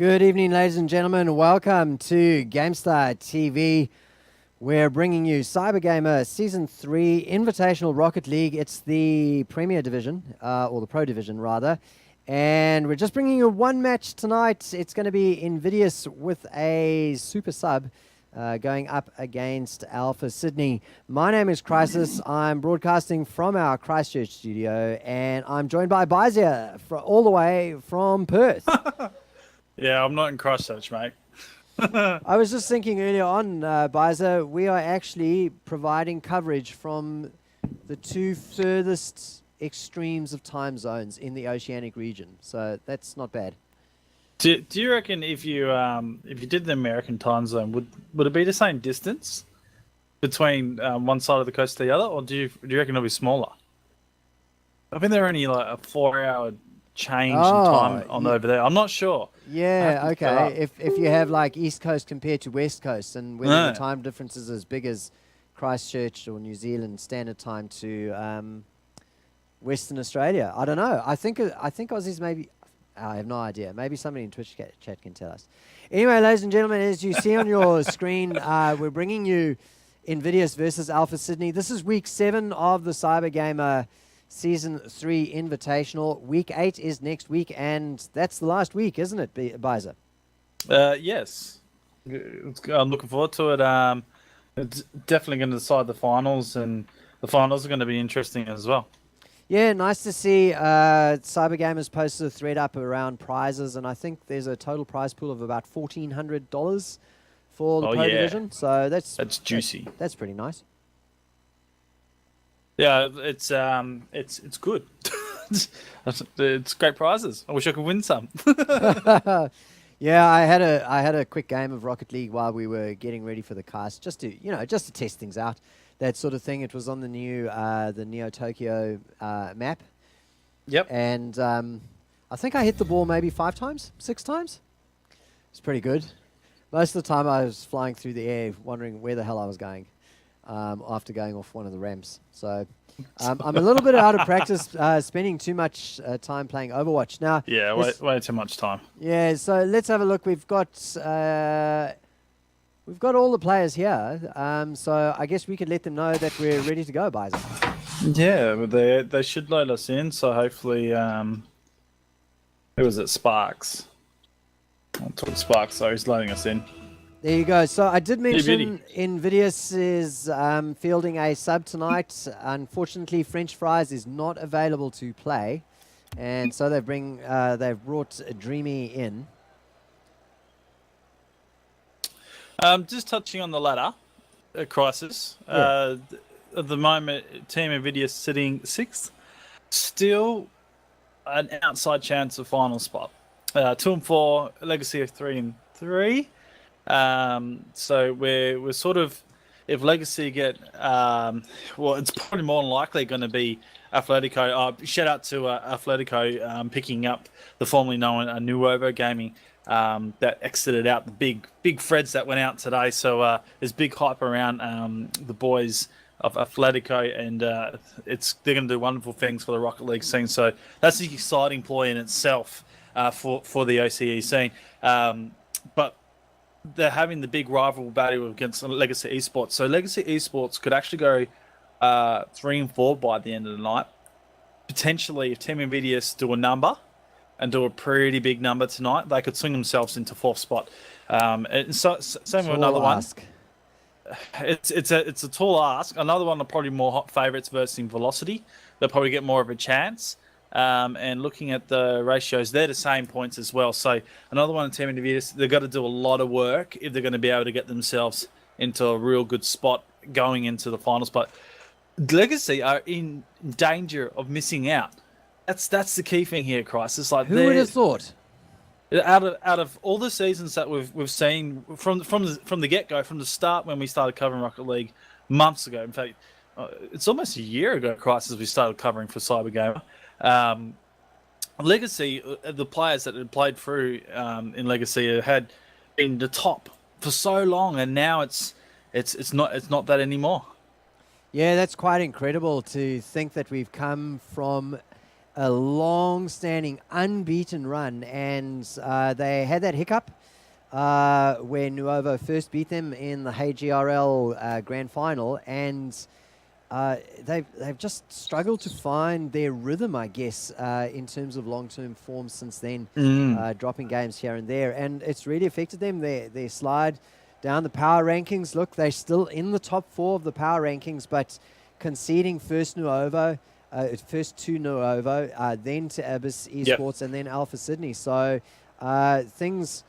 Good evening, ladies and gentlemen. Welcome to GameStar TV. We're bringing you Cybergamer Season 3 Invitational Rocket League. It's the Premier Division, or the Pro Division, rather. And we're just bringing you one match tonight. It's going to be InVidious with a super sub going up against Alpha Sydney. My name is Chrisis. I'm broadcasting from our Christchurch studio, and I'm joined by Byza all the way from Perth. Yeah, I'm not in Christchurch, mate. I was just thinking earlier on, Byza, we are actually providing coverage from the two furthest extremes of time zones in the oceanic region, so that's not bad. Do you reckon if you did the American time zone, would it be the same distance between one side of the coast to the other, or do you reckon it'll be smaller? I think they're only like a 4-hour change in time on over there. I'm not sure. Yeah, okay. If you have like East Coast compared to West Coast, and whether the time difference is as big as Christchurch or New Zealand Standard Time to Western Australia, I don't know. I think Aussies maybe. I have no idea. Maybe somebody in Twitch chat can tell us. Anyway, ladies and gentlemen, as you see on your screen, we're bringing you InVidious versus Alpha Sydney. This is week 7 of the Cybergamer Season 3 Invitational. Week 8 is next week, and that's the last week, isn't it, Byza? Yes. I'm looking forward to it. It's definitely going to decide the finals, and the finals are going to be interesting as well. Yeah, nice to see Cybergamers posted a thread up around prizes, and I think there's a total prize pool of about $1,400 for the Pro Division. So that's juicy. That's pretty nice. Yeah, it's good. It's great prizes. I wish I could win some. Yeah, I had a quick game of Rocket League while we were getting ready for the cast, just to test things out, that sort of thing. It was on the new the Neo Tokyo map. Yep. And I think I hit the ball maybe 5 times, 6 times. It's pretty good. Most of the time I was flying through the air, wondering where the hell I was going. After going off one of the ramps. So I'm a little bit out of practice, spending too much time playing Overwatch. Now, yeah, way too much time. Yeah, so let's have a look. We've got all the players here. So I guess we could let them know that we're ready to go, Byza. Yeah, but they should load us in, so hopefully who was it? Sparks. I'll talk Sparks, so he's loading us in. There you go. So I did mention InVidious is fielding a sub tonight. Unfortunately, French Fries is not available to play, and so they've brought Dreamy in. Just touching on the ladder, Chrisis. Yeah. At the moment, Team InVidious sitting 6th. Still an outside chance of final spot. 2 and 4, Legacy of 3 and 3. So we're sort of, if Legacy get, well, it's probably more than likely going to be Atletico. Shout out to Atletico picking up the formerly known Nuovo Gaming that exited out the big Freds that went out today. So there's big hype around the boys of Atletico, and they're going to do wonderful things for the Rocket League scene. So that's an exciting ploy in itself for the OCE scene. But they're having the big rival battle against Legacy Esports. So Legacy Esports could actually go 3 and 4 by the end of the night. Potentially, if Team InVidious do a number and do a pretty big number tonight, they could swing themselves into 4th spot. And so same with another one. It's a tall ask. Another one are probably more hot favourites versus Velocity. They'll probably get more of a chance. And looking at the ratios, they're the same points as well. So another one in Team InVidious, they've got to do a lot of work if they're going to be able to get themselves into a real good spot going into the final spot. Legacy are in danger of missing out. That's the key thing here, Chrisis. Like, who would have thought? Out of all the seasons that we've seen from the get-go, from the start when we started covering Rocket League months ago. In fact, it's almost a year ago, Chrisis, we started covering for Cybergamer. Legacy, the players that had played through in Legacy had been the top for so long, and now it's not that anymore. Yeah, that's quite incredible to think that we've come from a long-standing, unbeaten run, and they had that hiccup where Nuovo first beat them in the HGRL Grand Final, and they've just struggled to find their rhythm, I guess, in terms of long-term form since then, dropping games here and there, and it's really affected them. Their slide down the power rankings. Look, they're still in the top 4 of the power rankings, but conceding first to Nuovo, then to Abyss Esports, and then Alpha Sydney. So things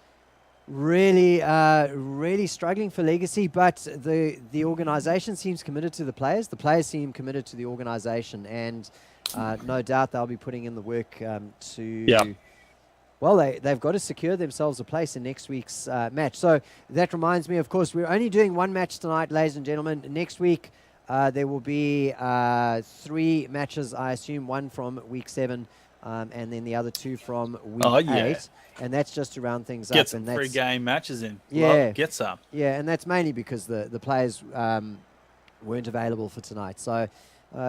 really struggling for Legacy, but the organization seems committed to the players. The players seem committed to the organization, and no doubt they'll be putting in the work to... Well, they've got to secure themselves a place in next week's match. So that reminds me, of course, we're only doing one match tonight, ladies and gentlemen. Next week, there will be 3 matches, I assume, 1 from week 7, and then the other 2 from week 8. And that's just to round things up. Get some free game matches in. Yeah. Get some. Yeah, and that's mainly because the players weren't available for tonight. So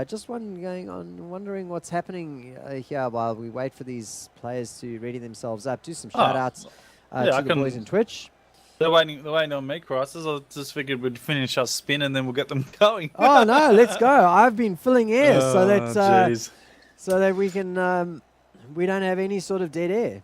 just wondering what's happening here while we wait for these players to ready themselves up. Do some shout-outs to the boys in Twitch. They're waiting on me, Chrisis. I just figured we'd finish our spin and then we'll get them going. Oh, no, let's go. I've been filling air so that we can... we don't have any sort of dead air.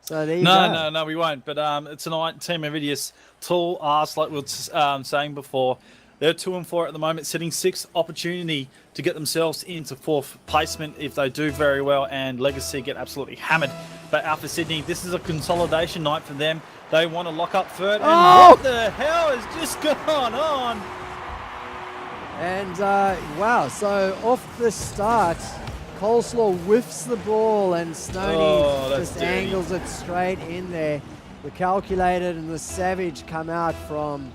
So there you go. No, we won't. But tonight, Team InVidious, tall ass, like we were saying before. They're 2-4 at the moment, sitting 6th, opportunity to get themselves into 4th placement if they do very well, and Legacy get absolutely hammered. But Alpha Sydney, this is a consolidation night for them. They want to lock up third. And what the hell has just gone on? And wow, so off the start, Coleslaw whiffs the ball and Stoney just angles it straight in there. The Calculated and the Savage come out from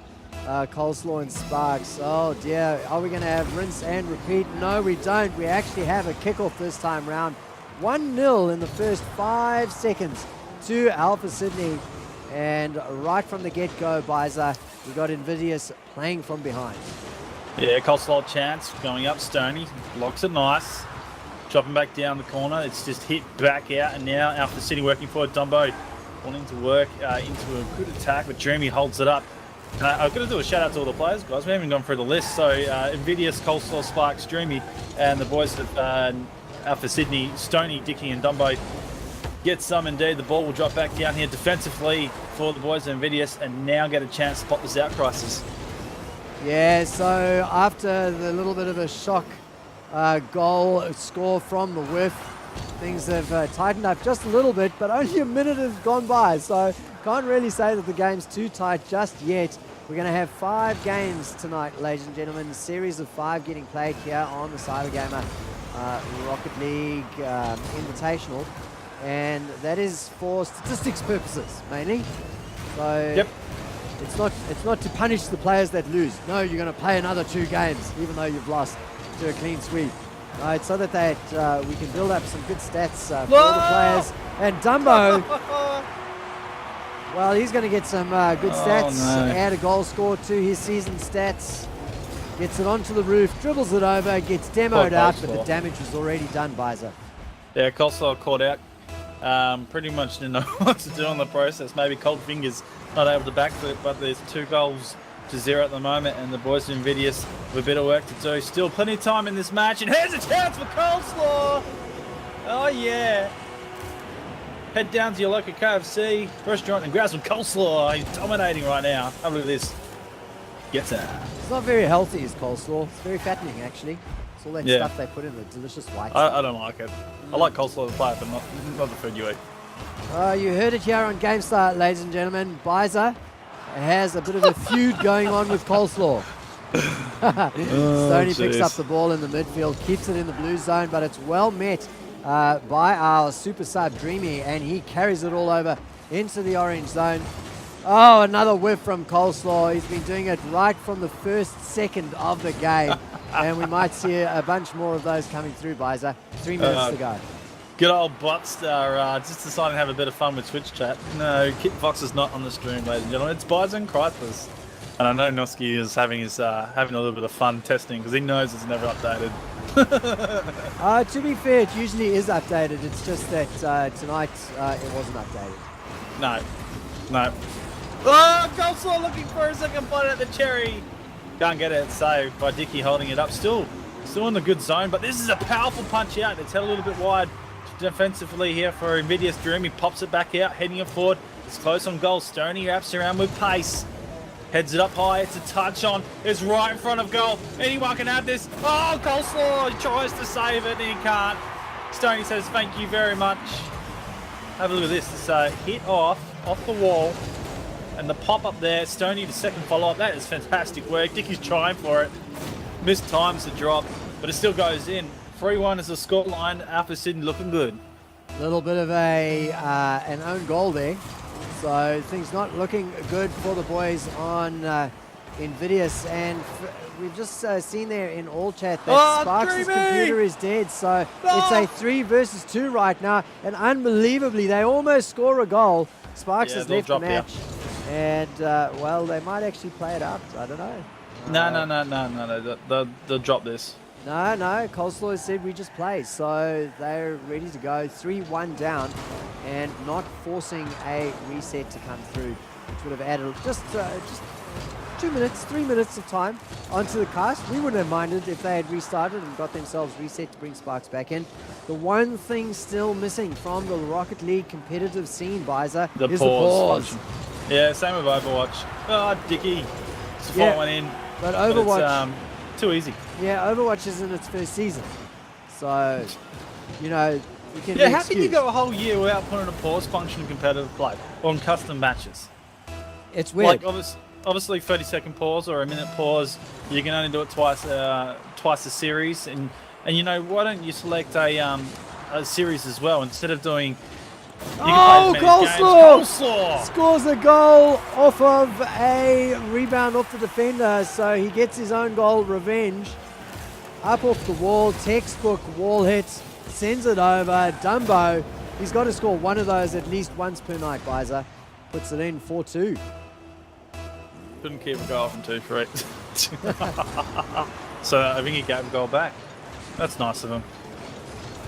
Coleslaw and Sparks. Oh dear, are we going to have rinse and repeat? No, we don't. We actually have a kickoff this time round. 1-0 in the first 5 seconds to Alpha Sydney. And right from the get-go, Byza, we got InVidious playing from behind. Yeah, Coleslaw chance going up. Stoney locks it nice. Dropping back down the corner. It's just hit back out, and now Alpha City working forward. Dumbo wanting to work into a good attack, but Jeremy holds it up. I've got to do a shout out to all the players, guys. We haven't gone through the list. So InVidious, Coleslaw, Sparks, Jeremy, and the boys at Alpha Sydney, Stoney, Dicky, and Dumbo get some indeed. The ball will drop back down here defensively for the boys at InVidious, and now get a chance to pop this out, Chrisis. Yeah, so after the little bit of a shock goal score from the whiff, things have tightened up just a little bit, but only a minute has gone by, so can't really say that the game's too tight just yet. We're going to have 5 games tonight, ladies and gentlemen, a series of 5 getting played here on the Cybergamer Rocket League Invitational, and that is for statistics purposes mainly. So it's not to punish the players that lose. No, you're going to play another 2 games even though you've lost to a clean sweep. It's so that we can build up some good stats for all the players. And Dumbo, well, he's going to get some good stats, add a goal score to his season stats, gets it onto the roof, dribbles it over, gets demoed out, but the damage was already done, Byza. Yeah, Coleslaw caught out. Pretty much didn't know what to do on the process. Maybe cold fingers, not able to backflip, but there's 2-0 at the moment, and the boys in InVidious have a bit of work to do. Still plenty of time in this match, and here's a chance for Coleslaw! Oh yeah! Head down to your local KFC restaurant and grab some coleslaw. He's dominating right now. Have a look at this. Gets it. It's not very healthy, is coleslaw. It's very fattening, actually. It's all that stuff they put in the delicious white stuff. I don't like it. I like coleslaw to play, but not the food you eat. You heard it here on GameStar, ladies and gentlemen. Byza has a bit of a feud going on with coleslaw. Stoney picks up the ball in the midfield, keeps it in the blue zone, but it's well met by our super sub Dreamy, and he carries it all over into the orange zone. Oh, another whiff from Coleslaw. He's been doing it right from the first second of the game, and we might see a bunch more of those coming through, Byza. 3 minutes to go. Good old Buttstar just decided to have a bit of fun with Twitch chat. No, Kit Fox is not on the stream, ladies and gentlemen. It's Byza and Chrisis. And I know Noski is having a little bit of fun testing because he knows it's never updated. To be fair, it usually is updated. It's just that tonight it wasn't updated. No. Oh, Coleslaw looking for a second bite at the cherry. Can't get it saved by Dicky holding it up. Still in the good zone, but this is a powerful punch out. It's held a little bit wide defensively here for InVidious Dream. He pops it back out, heading it forward. It's close on goal. Stoney wraps around with pace. Heads it up high. It's a touch on. It's right in front of goal. Anyone can have this. Oh, Coleslaw tries to save it and he can't. Stoney says thank you very much. Have a look at this. It's a hit off the wall. And the pop up there. Stoney, the second follow up. That is fantastic work. Dicky's trying for it. Missed times the drop, but it still goes in. 3-1 is the scoreline. Alpha Sydney looking good. A little bit of an own goal there. So things not looking good for the boys on InVidious, and we've just seen there in all chat that Sparks' computer is dead. So it's a 3 versus 2 right now, and unbelievably they almost score a goal. Sparks has left the match, and well, they might actually play it out. I don't know. No. They'll drop this. No. Coleslaw said we just play, so they're ready to go. 3-1 down, and not forcing a reset to come through, which would have added just 2 minutes, 3 minutes of time onto the cast. We wouldn't have minded if they had restarted and got themselves reset to bring Sparks back in. The one thing still missing from the Rocket League competitive scene, Byza, is the pause. Function. Yeah, same with Overwatch. Oh, Dicky. Just fire one in. But Overwatch... But it's, too easy. Yeah, Overwatch is in its first season. So, you know, you can how can you go a whole year without putting a pause function in competitive play or in custom matches? It's weird. Like, obviously 30-second pause or a minute pause, you can only do it twice a series. And you know, why don't you select a series as well instead of doing... Coleslaw scores a goal off of a rebound off the defender, so he gets his own goal revenge. Up off the wall, textbook wall hit, sends it over. Dumbo, he's got to score one of those at least once per night. Byza puts it in 4-2. Couldn't keep a goal from 2 for 8. So I think he gave a goal back. That's nice of him.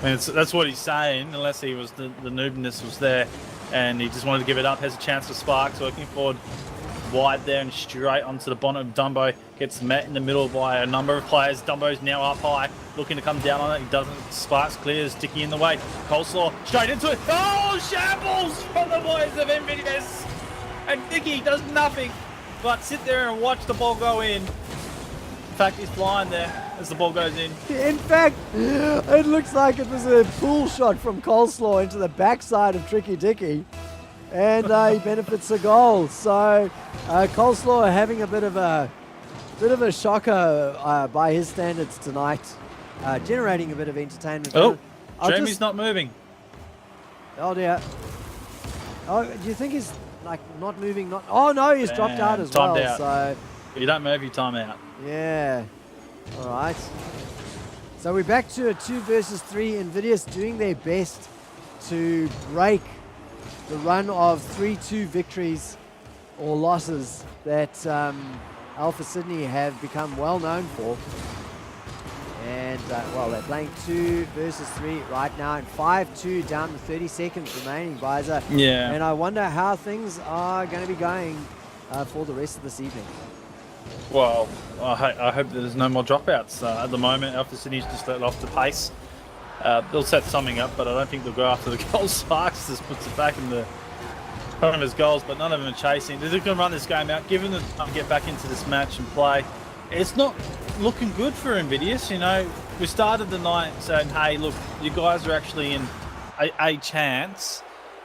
I mean, that's what he's saying, unless he was the noobness was there and he just wanted to give it up. Has a chance for Sparks, working forward wide there and straight onto the bonnet of Dumbo. Gets met in the middle by a number of players. Dumbo's now up high, looking to come down on it. He doesn't. Sparks clears, Dicky in the way. Coleslaw straight into it. Oh, shambles from the boys of InVidious. And Dicky does nothing but sit there and watch the ball go in. In fact, he's blind there as the ball goes in. In fact, it looks like it was a pull shot from Coleslaw into the backside of Tricky Dicky, and he benefits a goal. So Coleslaw having a bit of a shocker by his standards tonight, generating a bit of entertainment. Oh, Jamie's not moving. Oh dear. Oh, do you think he's like not moving? Oh no, he's dropped out as well. Out. So you don't move, you time out. Yeah. All right. So we're back to a 2 versus 3. InVidious doing their best to break the run of 3-2 victories or losses that Alpha Sydney have become well known for. And, well, they're playing 2 versus 3 right now, and 5-2 down to 30 seconds remaining, Byza. Yeah. And I wonder how things are going to be going for the rest of this evening. Well, I hope that there's no more dropouts. At the moment, Alpha Sydney's just let off the pace. They'll set something up, but I don't think they'll go after the goal. Sparks just puts it back in the front of his goals, but none of them are chasing. They're going to run this game out, given the time to get back into this match and play. It's not looking good for InVidious. You know, we started the night saying, hey, look, you guys are actually in a chance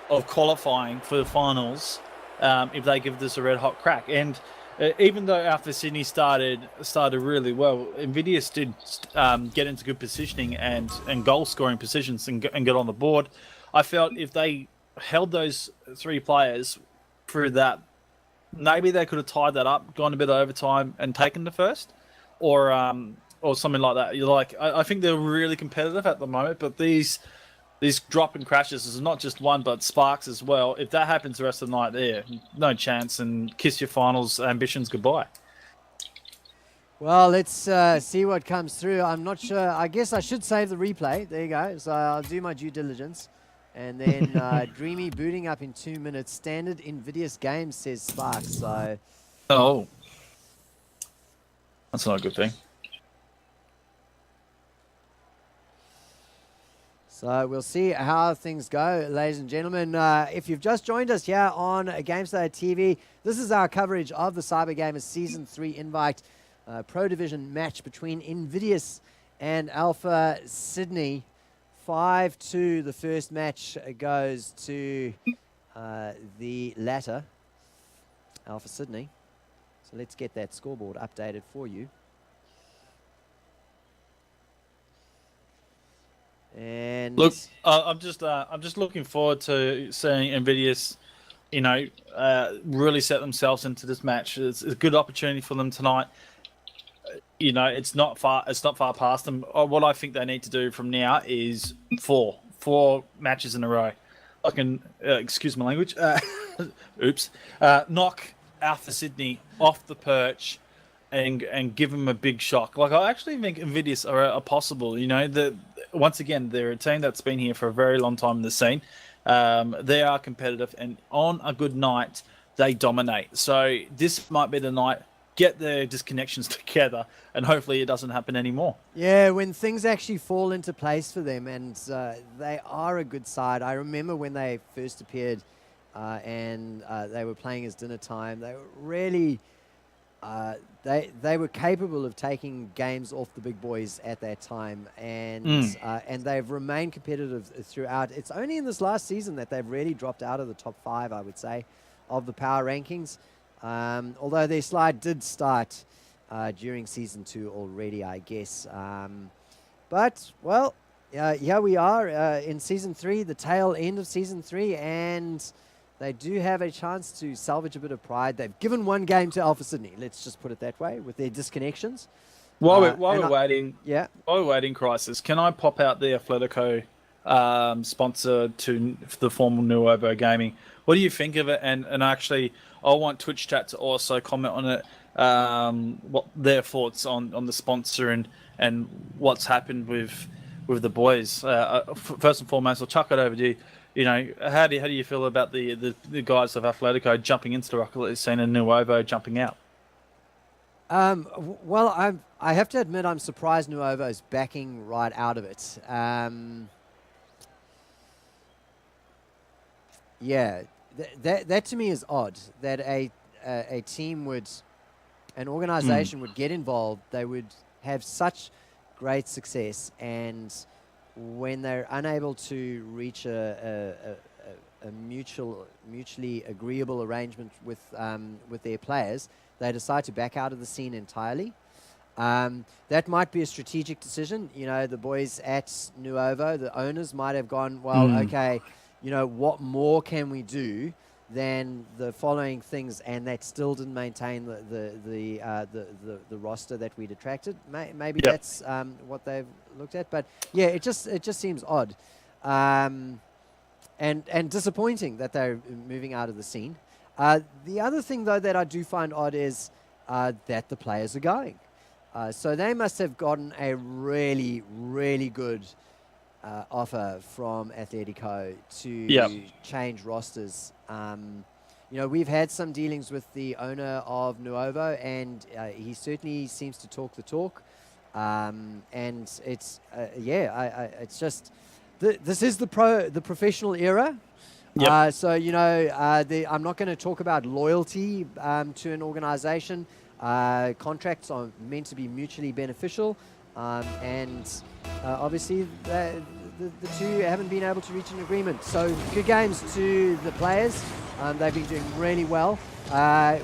of qualifying for the finals if they give this a red hot crack. And even though Alpha Sydney started really well, InVidious did get into good positioning and goal scoring positions and get on the board. I felt if they held those 3 players through that, maybe they could have tied that up, gone a bit of overtime and taken the first, or something like that. I think they're really competitive at the moment, but these drop and crashes is not just one, but Sparks as well. If that happens the rest of the night, there, no chance, and kiss your finals ambitions goodbye. Well, let's see what comes through. I'm not sure. I guess I should save the replay. There you go. So I'll do my due diligence. And then Dreamy booting up in 2 minutes. Standard InVidious games, says Sparks. So. Oh. That's not a good thing. So we'll see how things go, ladies and gentlemen. If you've just joined us here on GameStar TV, this is our coverage of the Cybergamer Season 3 Invite Pro Division match between InVidious and Alpha Sydney. 5-2, the first match goes to the latter, Alpha Sydney. So let's get that scoreboard updated for you. And look, I'm just looking forward to seeing InVidious, really set themselves into this match. It's a good opportunity for them tonight. It's not far past them. What I think they need to do from now is four matches in a row. I can excuse my language. Oops. Knock Alpha Sydney off the perch and give them a big shock. Like, I actually think InVidious are possible. Once again, they're a team that's been here for a very long time in the scene. They are competitive, and on a good night, they dominate. So this might be the night. Get their disconnections together, and hopefully it doesn't happen anymore. Yeah, when things actually fall into place for them, and they are a good side. I remember when they first appeared and they were playing as dinner time. They were really... they were capable of taking games off the big boys at that time, and they've remained competitive throughout. It's only in this last season that they've really dropped out of the top 5, I would say, of the power rankings. Although their slide did start during Season 2 already, I guess. But, well, here we are in Season 3, the tail end of Season 3, and they do have a chance to salvage a bit of pride. They've given one game to Alpha Sydney, let's just put it that way, with their disconnections. While we're waiting, Chrisis, can I pop out the Atletico sponsor to the former Nuovo Gaming? What do you think of it? And actually, I want Twitch chat to also comment on it, what their thoughts on the sponsor and what's happened with the boys. First and foremost, I'll chuck it over to you. How do you feel about the guys of Atletico jumping into the Rocket League scene and Nuovo jumping out? Well, I have to admit I'm surprised Nuovo's backing right out of it. Yeah, that to me is odd, that a team an organization would get involved, they would have such great success, and when they're unable to reach a mutually agreeable arrangement with their players, they decide to back out of the scene entirely. That might be a strategic decision. The boys at Nuovo, the owners might have gone, well, okay, what more can we do than the following things, and that still didn't maintain the roster that we'd attracted. Maybe that's what they've looked at, but yeah, it just seems odd, and disappointing that they're moving out of the scene. The other thing though that I do find odd is that the players are going. So they must have gotten a really, really good offer from Atletico to change rosters. We've had some dealings with the owner of Nuovo, and he certainly seems to talk the talk. And it's it's just this is the professional era. So I'm not going to talk about loyalty to an organization. Contracts are meant to be mutually beneficial, and obviously the two haven't been able to reach an agreement. So good games to the players. They've been doing really well.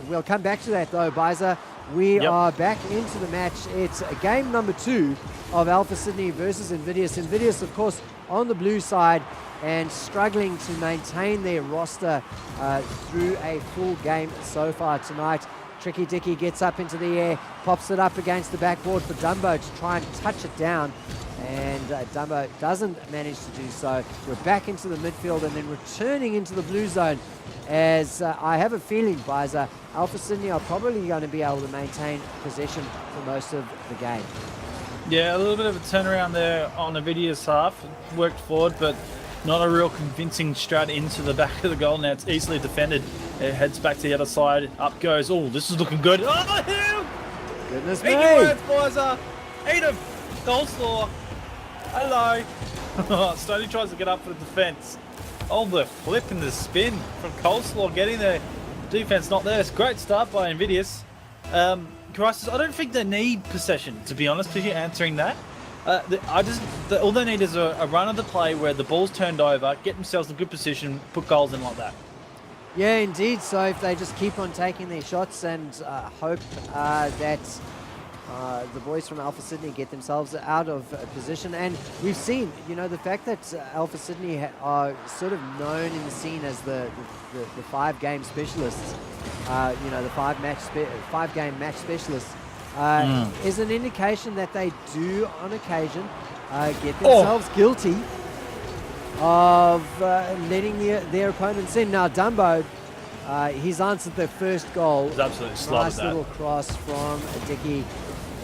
We'll come back to that though, Byza. We are back into the match. It's game number 2 of Alpha Sydney versus InVidious. InVidious, of course, on the blue side and struggling to maintain their roster through a full game so far tonight. Tricky Dicky gets up into the air, pops it up against the backboard for Dumbo to try and touch it down, and Dumbo doesn't manage to do so. We're back into the midfield and then returning into the blue zone, as I have a feeling, Byza, Alpha Sydney are probably going to be able to maintain possession for most of the game. Yeah, a little bit of a turnaround there on InVidious half. Worked forward, but not a real convincing strat into the back of the goal. Now it's easily defended. It heads back to the other side. Up goes. Oh, this is looking good. Oh, him! Goodness me! Eat your words, Byza. Eat him. Coleslaw. Hello. Stoney tries to get up for the defense. Oh, the flip and the spin from Coleslaw getting there. Defense not there. It's a great start by InVidious. Chrisis, I don't think they need possession, to be honest with you, answering that. All they need is a run of the play where the ball's turned over, get themselves in good position, put goals in like that. Yeah, indeed. So if they just keep on taking their shots and hope that the boys from Alpha Sydney get themselves out of position. And we've seen, you know, the fact that Alpha Sydney are sort of known in the scene as the 5-game specialists, you know, the 5-game match specialists, is an indication that they do on occasion get themselves guilty of letting their opponents in. Now Dumbo, he's answered their first goal. He's absolutely slaughtered that. Nice little cross from Dicky,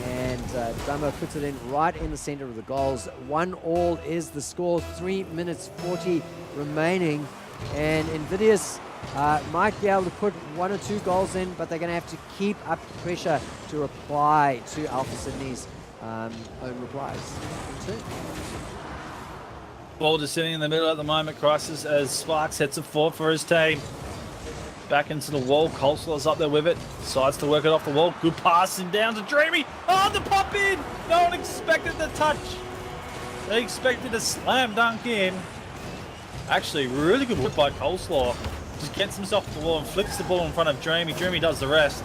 and Dumbo puts it in right in the center of the goals. 1-1 is the score, 3 minutes 40 remaining, and InVidious might be able to put 1 or 2 goals in, but they're going to have to keep up the pressure to reply to Alpha Sydney's own replies too. Ball just sitting in the middle at the moment, Chrisis, as Sparks hits it forward for his team. Back into the wall, Coleslaw's up there with it. Decides to work it off the wall. Good passing down to Dreamy. Oh, the pop in! No one expected the touch. They expected a slam dunk in. Actually, really good work by Coleslaw. Just gets himself off the wall and flicks the ball in front of Dreamy. Dreamy does the rest.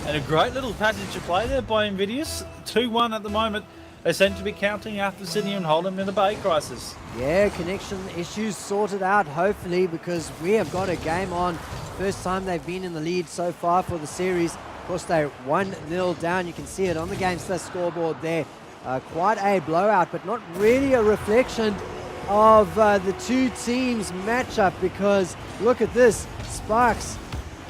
And a great little passage of play there by InVidious. 2-1 at the moment. They seem to be counting after Sydney and Hold'em in the Bay, Chrisis. Yeah, connection issues sorted out, hopefully, because we have got a game on. First time they've been in the lead so far for the series. Of course, they're 1-0 down. You can see it on the Game Stats scoreboard there. Quite a blowout, but not really a reflection of the two teams' matchup, because look at this. Sparks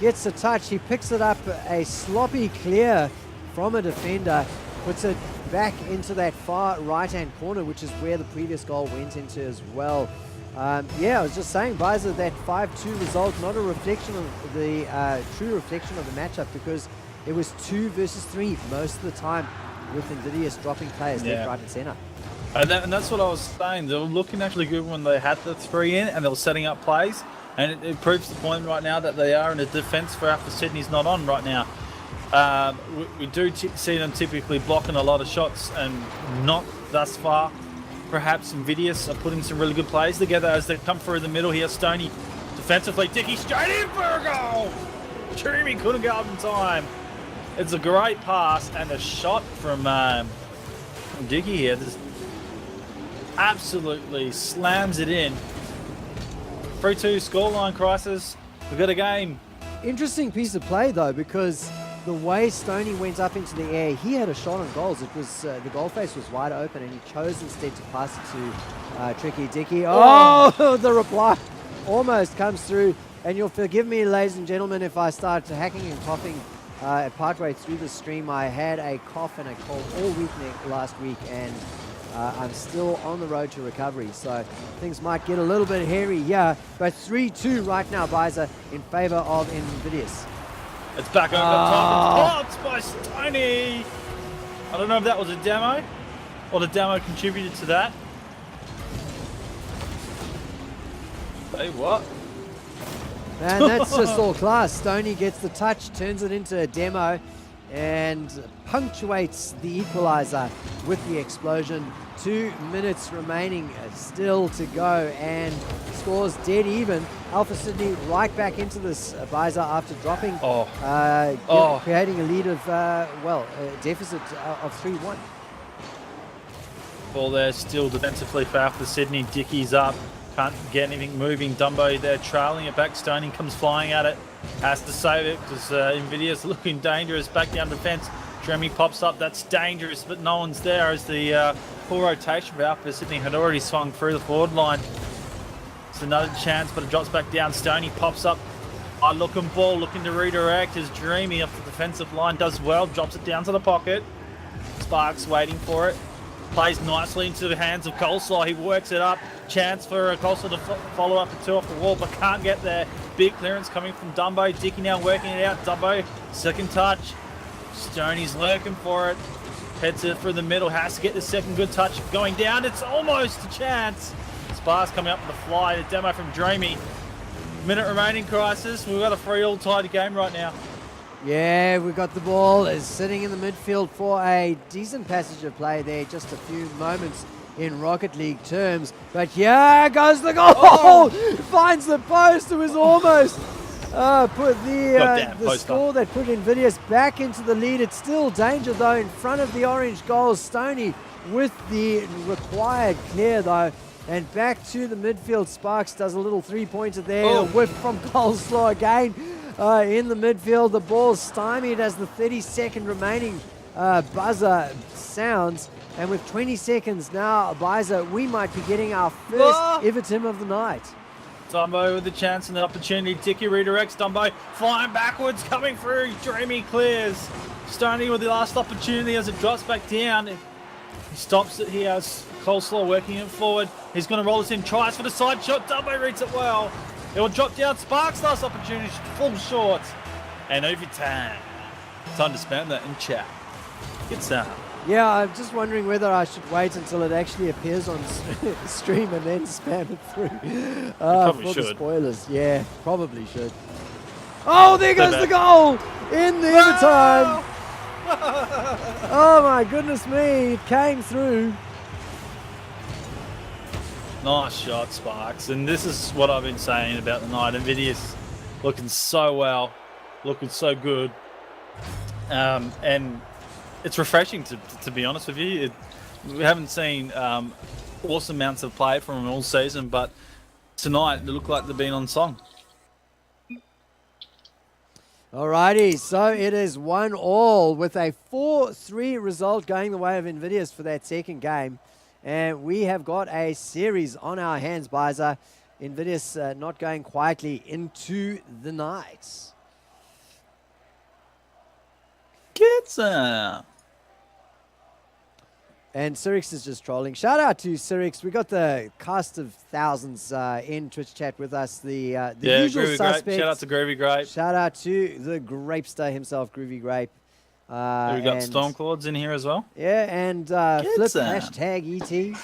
gets a touch. He picks it up, a sloppy clear from a defender, puts it back into that far right-hand corner, which is where the previous goal went into as well. Yeah, I was just saying, Byza, that 5-2 result, not a reflection of the true reflection of the matchup, because it was 2 versus 3 most of the time, with InVidious dropping players left, right, and center. And that's what I was saying. They were looking actually good when they had the 3 in and they were setting up plays. And it proves the point right now that they are in a defense for Alpha Sydney's not on right now. We do see them typically blocking a lot of shots, and not thus far. Perhaps InVidious are putting some really good plays together as they come through the middle here. Stoney defensively, Dicky straight in for a goal. Dreamy couldn't get up in time. It's a great pass and a shot from Dicky here. Just absolutely slams it in. 3-2 scoreline, Chrisis. We've got a game. Interesting piece of play though, because the way Stoney went up into the air, he had a shot on goals. It was the goal face was wide open, and he chose instead to pass it to Tricky Dicky. Oh, the reply almost comes through. And you'll forgive me, ladies and gentlemen, if I start hacking and coughing partway through the stream. I had a cough and a cold all week last week, and I'm still on the road to recovery, so things might get a little bit hairy, yeah. But 3-2 right now, Byza, in favor of InVidious. It's back over the top. It's blocked by Stoney. I don't know if that was a demo, or the demo contributed to that. Say what? And that's just all class. Stoney gets the touch, turns it into a demo, and punctuates the equalizer with the explosion. 2 minutes remaining still to go, and scores dead even. Alpha Sydney right back into this, Byza, after dropping, creating a lead of, a deficit of 3-1. Ball there still defensively for Alpha Sydney. Dicky's up. Can't get anything moving. Dumbo there trailing it back. Stoney comes flying at it. Has to save it because InVidious looking dangerous. Back down defense. Jeremy pops up. That's dangerous, but no one's there as the full rotation for Alpha Sydney had already swung through the forward line. It's another chance, but it drops back down. Stoney pops up. Looking ball, looking to redirect. Is Dreamy off the defensive line, does well, drops it down to the pocket. Sparks waiting for it. Plays nicely into the hands of Coleslaw. He works it up. Chance for Coleslaw to follow up a 2 off the wall, but can't get there. Big clearance coming from Dumbo. Dicky now working it out. Dumbo, second touch. Stoney's lurking for it. Heads it through the middle. Has to get the second good touch. Going down. It's almost a chance. Sparks coming up with a fly. The demo from Dreamy. Minute remaining, Chrisis. We've got a 3-all tied game right now. Yeah, we got the ball is sitting in the midfield for a decent passage of play there, just a few moments in Rocket League terms. But here goes the goal! Oh! Finds the post. It was almost put the score that put InVidious back into the lead. It's still danger though in front of the orange goals. Stoney with the required clear though. And back to the midfield. Sparks does a little 3-pointer there. A whip from Coleslaw again. In the midfield, the ball stymied as the 30-second remaining buzzer sounds. And with 20 seconds now, Byza, we might be getting our first Everton of the night. Dumbo with the chance and the opportunity. Dicky redirects. Dumbo flying backwards, coming through. Dreamy clears. Stoney with the last opportunity as it drops back down. He stops it. He has Coleslaw working it forward. He's going to roll this in. Tries for the side shot. Dumbo reads it well. It will drop down. Sparks last opportunity. Full short. And overtime. Time to spam that in chat. Get some. Yeah, I'm just wondering whether I should wait until it actually appears on stream and then spam it through. For the spoilers. Yeah, probably should. Oh, there goes the goal in the overtime. Oh my goodness me, it came through. Nice shot, Sparks. And this is what I've been saying about the night. InVidious looking so well, looking so good. And it's refreshing, to be honest with you. We haven't seen awesome amounts of play from them all season, but tonight they look like they've been on song. Alrighty, so it is 1-1 with a 4-3 result going the way of InVidious for that second game. And we have got a series on our hands, Byza. InVidious not going quietly into the night. Get some. And Cyrix is just trolling. Shout out to Cyrix. We got the cast of thousands in Twitch chat with us. The usual suspects. Shout out to Groovy Grape. Shout out to the Grapester himself, Groovy Grape. We got Stormclauds in here as well. Yeah, and Flip, hashtag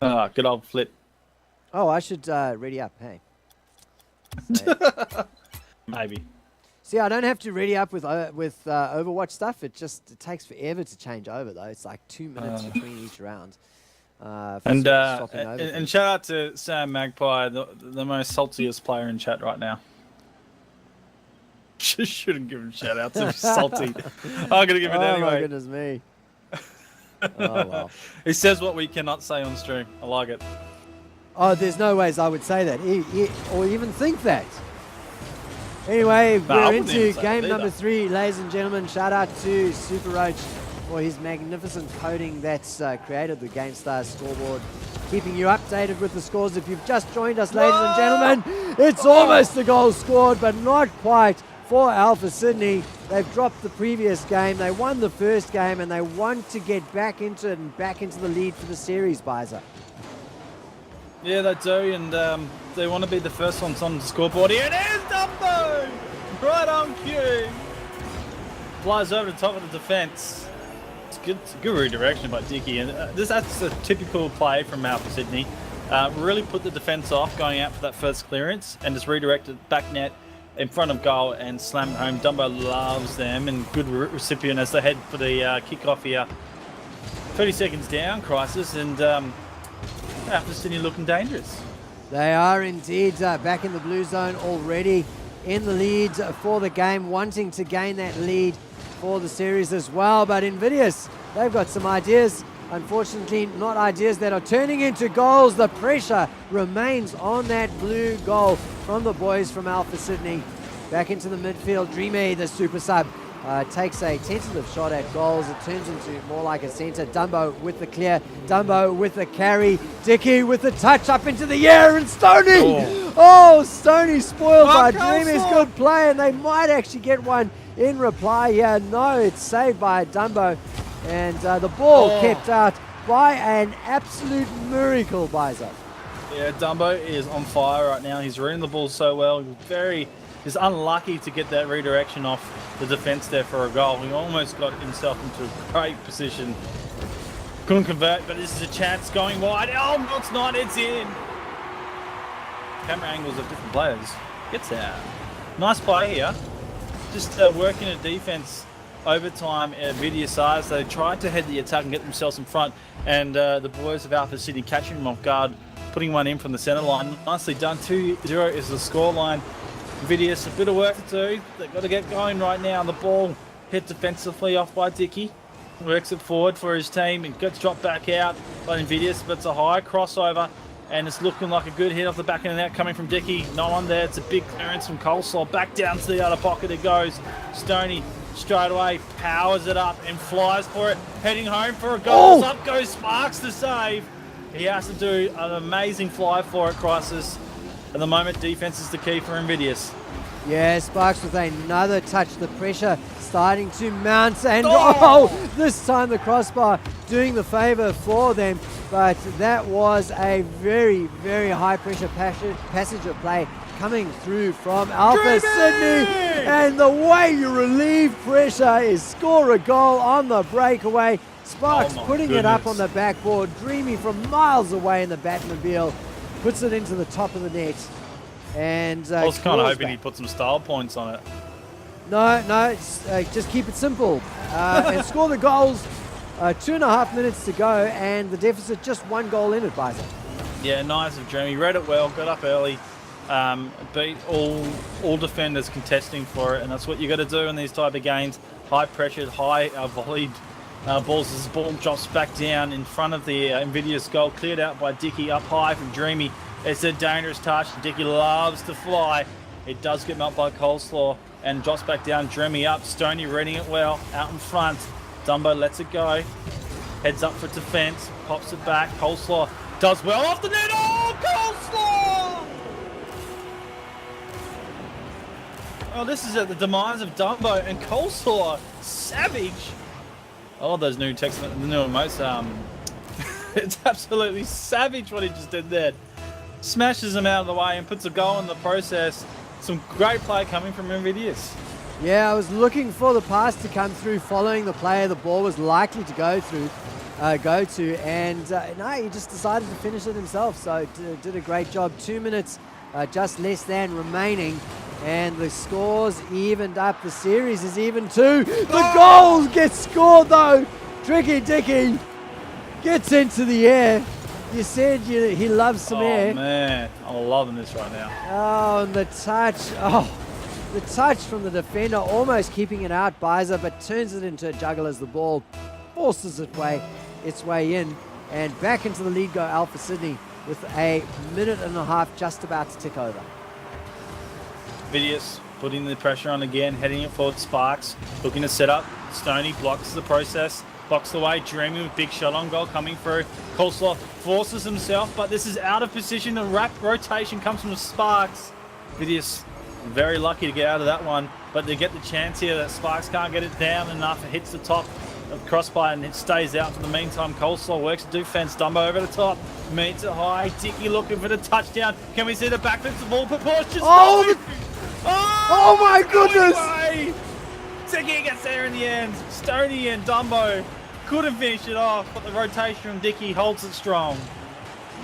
ET. Good old Flip. Oh, I should ready up, hey. Maybe. See, I don't have to ready up with Overwatch stuff. It takes forever to change over, though. It's like 2 minutes between each round. And shout out to Sam Magpie, the most saltiest player in chat right now. Shouldn't give him shout outs if he's salty. I'm going to give it anyway. Oh, my goodness me. Oh, well. He says what we cannot say on stream. I like it. Oh, there's no ways I would say that or even think that. Anyway, we're into game number 3, ladies and gentlemen. Shout out to Super Roach for his magnificent coding that's created the GameStar scoreboard. Keeping you updated with the scores. If you've just joined us, ladies and gentlemen, it's almost a goal scored, but not quite for Alpha Sydney. They've dropped the previous game. They won the first game, and they want to get back into it and back into the lead for the series, Byza. Yeah, they do, and they want to be the first ones on the scoreboard. Here it is, Dumbo! Right on cue. Flies over the top of the defence. It's a good redirection by Dicky, and that's a typical play from Alpha Sydney. Really put the defence off going out for that first clearance, and just redirected back net in front of goal and slam it home. Dumbo loves them, and good recipient as they head for the kick-off here. 30 seconds down, Chrisis, and Alpha Sydney looking dangerous. They are indeed back in the blue zone already, in the lead for the game, wanting to gain that lead for the series as well. But InVidious, they've got some ideas. Unfortunately, not ideas that are turning into goals. The pressure remains on that blue goal from the boys from Alpha Sydney. Back into the midfield, Dreamy, the super sub, takes a tentative shot at goals. It turns into more like a centre. Dumbo with the clear. Dumbo with the carry. Dicky with the touch up into the air, and Stoney! Oh, Stoney spoiled by Dreamy's Coleslaw. good play, and they might actually get one in reply here. No, it's saved by Dumbo, and the ball kept out by an absolute miracle, Byza. Yeah, Dumbo is on fire right now. He's reading the ball so well. He's unlucky to get that redirection off the defense there for a goal. He almost got himself into a great position. Couldn't convert, but this is a chance going wide. Oh, no, it's not. It's in. Camera angles of different players. Gets out. Nice play here. Just working a defense overtime at InVidious. They tried to head the attack and get themselves in front, and the boys of Alpha City catching them off guard, putting one in from the center line. Nicely done. 2-0 is the scoreline. InVidious, a bit of work to do. They've got to get going right now. The ball hit defensively off by Dicky. Works it forward for his team. It gets dropped back out by InVidious, but it's a high crossover, and it's looking like a good hit off the back of the net coming from Dicky. No one there. It's a big clearance from Coleslaw. Back down to the other pocket it goes. Stoney straight away powers it up and flies for it. Heading home for a goal. Up goes Sparks to save. He has to do an amazing fly for it, Chrisis. At the moment, defense is the key for InVidious. Yeah, Sparks with another touch. The pressure starting to mount, and this time the crossbar doing the favor for them. But that was a very, very high pressure passage of play coming through from Alpha Sydney. And the way you relieve pressure is score a goal on the breakaway. Sparks putting it up on the backboard. Dreamy from miles away in the Batmobile puts it into the top of the net. And I was kind of hoping he'd put some style points on it. No, it's, just keep it simple and score the goals. 2.5 minutes to go, and the deficit just 1 goal in at Byza. Yeah, nice of Jeremy. Read it well, got up early, beat all defenders contesting for it, and that's what you got to do in these type of games. High pressured, high volleyed balls. As the ball drops back down in front of the InVidious goal, cleared out by Dicky up high from Dreamy. It's a dangerous touch. Dicky loves to fly. It does get met by Coleslaw and drops back down. Dreamy up. Stoney reading it well out in front. Dumbo lets it go. Heads up for defense. Pops it back. Coleslaw does well off the net. Oh, Coleslaw! Oh, this is at the demise of Dumbo and Coleslaw. Savage. Oh, those new text, the new emotes. It's absolutely savage what he just did there. Smashes him out of the way and puts a goal in the process. Some great play coming from InVidious. Yeah, I was looking for the pass to come through following the player the ball was likely to go to, and no, he just decided to finish it himself. So did a great job. 2 minutes, just less than remaining, and the scores evened up. The series is even too. The goals get scored though. Tricky Dicky gets into the air. You said he loves some air. Oh man, I'm loving this right now. Oh, and the touch. Oh. The touch from the defender, almost keeping it out, Byza, but turns it into a juggle as the ball forces its way in, and back into the lead go Alpha Sydney with a 1.5 minutes just about to tick over. InVidious putting the pressure on again, heading it forward. Sparks looking to set up. Stoney blocks the process, blocks the way. Dreamy with big shot on goal coming through. Coleslaw forces himself, but this is out of position. The rotation comes from Sparks. InVidious very lucky to get out of that one, but they get the chance here that Sparks can't get it down enough. It hits the top of crossbar and it stays out for the meantime. Coleslaw works the defense. Dumbo over the top, meets it high. Dicky looking for the touchdown. Can we see the backflips of all proportions? Oh my goodness! Dicky gets there in the end. Stoney and Dumbo couldn't finish it off, but the rotation from Dicky holds it strong.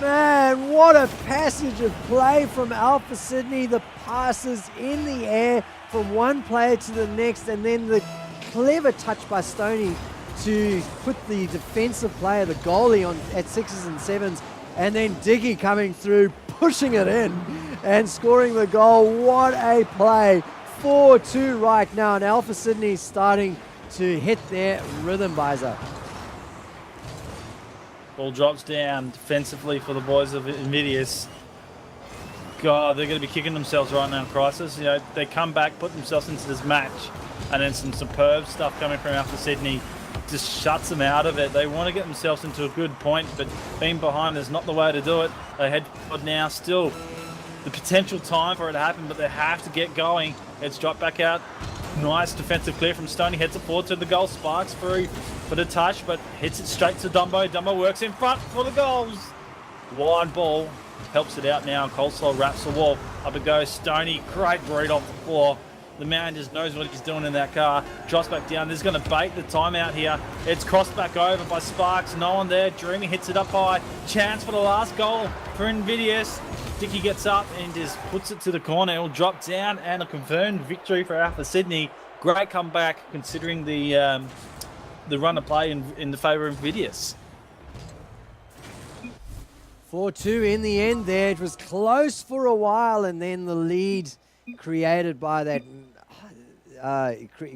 Man, what a passage of play from Alpha Sydney. The passes in the air from one player to the next, and then the clever touch by Stoney to put the defensive player, the goalie, on at 6s and 7s, and then Dicky coming through, pushing it in and scoring the goal. What a play. 4-2 right now, and Alpha Sydney starting to hit their rhythm, Byza. Ball drops down defensively for the boys of InVidious. God, they're going to be kicking themselves right now, Chrisis. You know, they come back, put themselves into this match, and then some superb stuff coming from Alpha Sydney just shuts them out of it. They want to get themselves into a good point, but being behind is not the way to do it. They head forward now, still the potential time for it to happen, but they have to get going. It's dropped back out. Nice defensive clear from Stoney. Heads it forward to the goal. Sparks through for the touch, but hits it straight to Dumbo. Dumbo works in front for the goals. Wide ball. Helps it out now. Coleslaw wraps the wall. Up it goes. Stoney. Great read off the floor. The man just knows what he's doing in that car. Drops back down. This is going to bait the timeout here. It's crossed back over by Sparks. No one there. Dreamy hits it up high. Chance for the last goal for InVidious. Dicky gets up and just puts it to the corner. It'll drop down, and a confirmed victory for Alpha Sydney. Great comeback considering the run of play in the favour of InVidious. 4-2 in the end there. It was close for a while, and then the lead created by that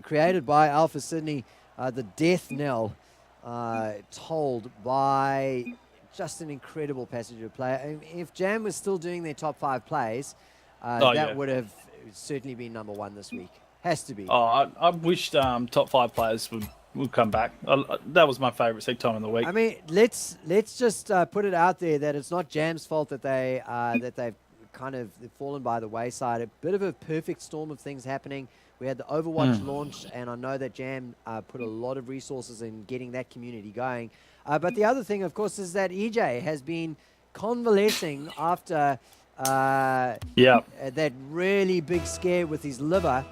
created by Alpha Sydney, the death knell tolled by just an incredible passenger player. I mean, if Jam was still doing their top 5 plays, that would have certainly been number 1 this week. Has to be. Oh, I wished top 5 players would come back. That was my favourite seat time in the week. I mean, let's just put it out there that it's not Jam's fault that they've kind of fallen by the wayside. A bit of a perfect storm of things happening. We had the Overwatch launch, and I know that Jam put a lot of resources in getting that community going. But the other thing, of course, is that EJ has been convalescing after that really big scare with his liver.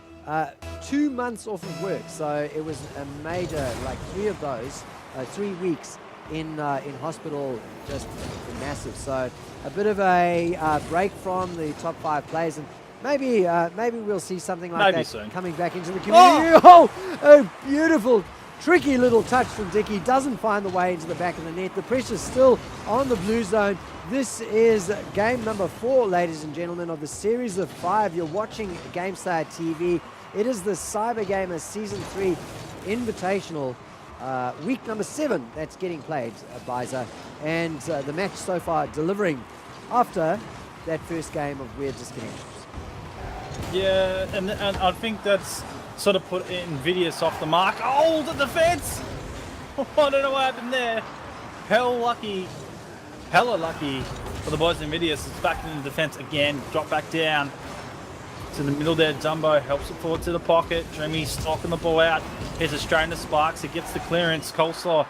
2 months off of work, so it was a major, like 3 of those, 3 weeks in hospital, just massive. So a bit of a break from the top 5 players, and maybe we'll see something like that soon, coming back into the community. Oh, a beautiful, tricky little touch from Dicky. Doesn't find the way into the back of the net. The pressure's still on the blue zone. This is game number 4, ladies and gentlemen, of the series of 5. You're watching GameStar TV. It is the Cybergamer Season 3 Invitational, week number 7 that's getting played, Byza. And the match so far delivering after that first game of weird disconnections. Yeah, and I think that's sort of put InVidious off the mark. Oh, the defense! I don't know what happened there. Hella lucky for the boys in InVidious. It's back in the defense again. Drop back down to the middle there. Dumbo helps it forward to the pocket. Dreamy stalking the ball out. Here's a strain to Sparks. It gets the clearance. Coleslaw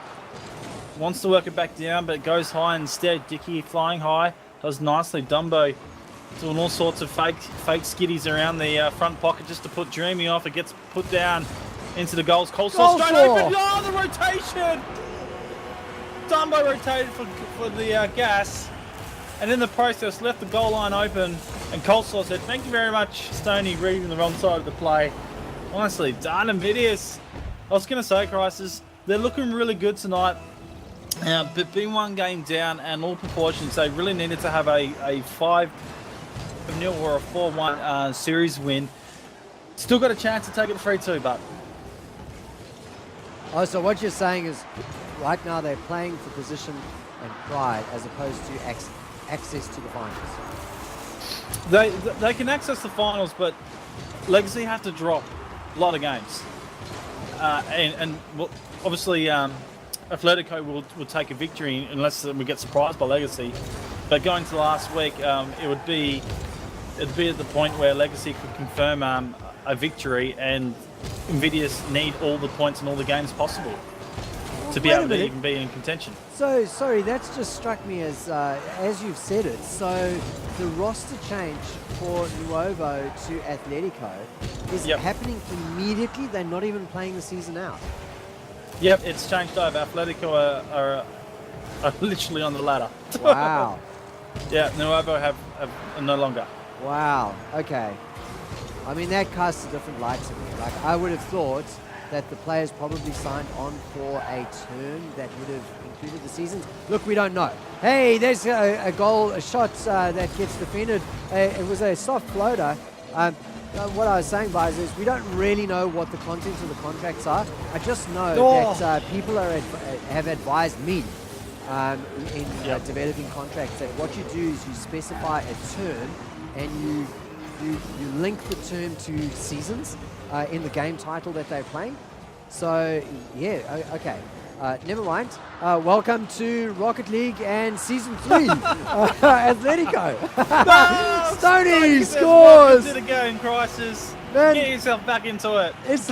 wants to work it back down, but it goes high instead. Dicky flying high. Does nicely. Dumbo doing all sorts of fake skiddies around the front pocket just to put Dreamy off. It gets put down into the goals. Coleslaw straight open. Oh, the rotation! Dumbo rotated for the gas, and in the process left the goal line open, and Coleslaw said, "Thank you very much, Stoney," reading the wrong side of the play. Honestly, darn InVidious. I was going to say, Chrisis, they're looking really good tonight, but being 1 game down and all proportions, they really needed to have a 5-0 or a 4-1 series win. Still got a chance to take it 3-2, but... Oh, so what you're saying is right now they're playing for position and pride as opposed to access to the finals. They can access the finals, but Legacy have to drop a lot of games. And well, obviously Atletico will take a victory unless we get surprised by Legacy. But going to last week, it'd be at the point where Legacy could confirm a victory, and InVidious need all the points in all the games possible to be able to even be in contention. So, sorry, that's just struck me as you've said it. So, the roster change for Nuovo to Atletico is happening immediately. They're not even playing the season out. Yep, it's changed over. Atletico are literally on the ladder. Wow. Yeah, Nuovo have no longer. Wow. Okay. I mean, that casts a different light to me. Like, I would have thought that the players probably signed on for a term that would have included the seasons. Look, we don't know. Hey, there's a shot that gets defended. It was a soft floater. What I was saying, Byza, is we don't really know what the contents of the contracts are. I just know that people have advised me in developing contracts that what you do is you specify a term and you link the term to seasons in the game title that they're playing. So, yeah, okay. Never mind. Welcome to Rocket League and Season 3. Atletico. No, Stoney scores! Did again, Chrisis. Man, Get yourself back into it. It's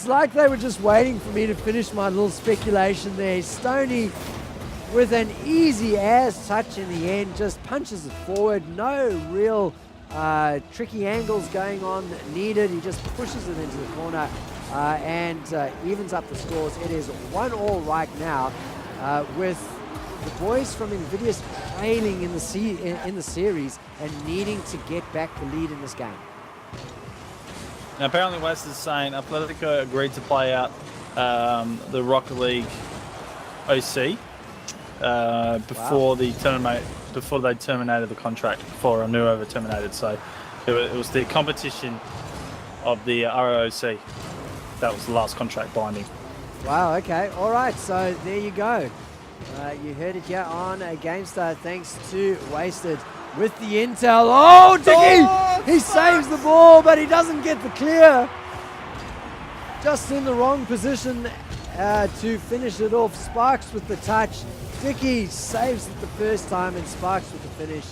like they were just waiting for me to finish my little speculation there. Stoney, with an easy ass touch in the end, just punches it forward. No real tricky angles going on needed. He just pushes it into the corner and evens up the scores. It is 1-1 right now, with the boys from InVidious trailing in the series and needing to get back the lead in this game. Now, apparently West is saying Atletico agreed to play out the Rocket League OC before the tournament, before they terminated the contract, before Anuova terminated. So it was the competition of the ROC. That was the last contract binding. Wow, okay. All right, so there you go. You heard it here on GameStar, thanks to Wasted with the intel. Oh, Dicky! He saves the ball, but he doesn't get the clear. Just in the wrong position to finish it off. Sparks with the touch. Dicky saves it the first time, and Sparks with the finish.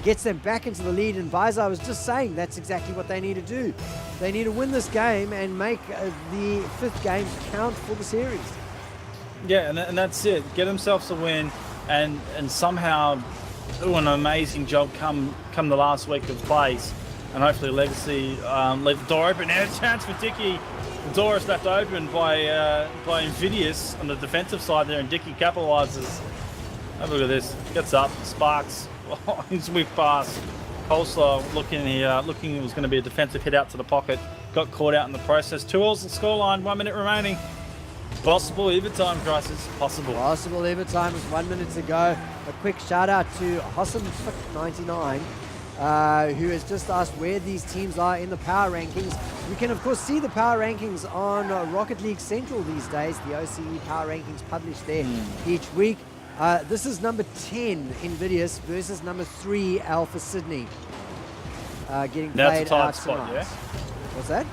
Gets them back into the lead, and Byza, I was just saying, that's exactly what they need to do. They need to win this game and make the 5th game count for the series. Yeah, and that's it. Get themselves a win, and somehow do an amazing job come the last week of plays, and hopefully Legacy leave the door open. Now a chance for Dicky. The door is left open by InVidious on the defensive side there, and Dicky capitalises. Have a look at this. Gets up, Sparks. His whip pass. Coleslaw looking it was going to be a defensive hit out to the pocket. Got caught out in the process. 2-2 the scoreline. 1 minute remaining. Possible overtime, Chrisis. Possible. Possible overtime with 1 minute to go. A quick shout out to Hossam99, who has just asked where these teams are in the power rankings. You can of course see the power rankings on Rocket League Central these days. The OCE power rankings published there each week. This is number 10 InVidious versus number 3 Alpha Sydney. Getting played That's a tied out spot, tonight. yeah? What's that?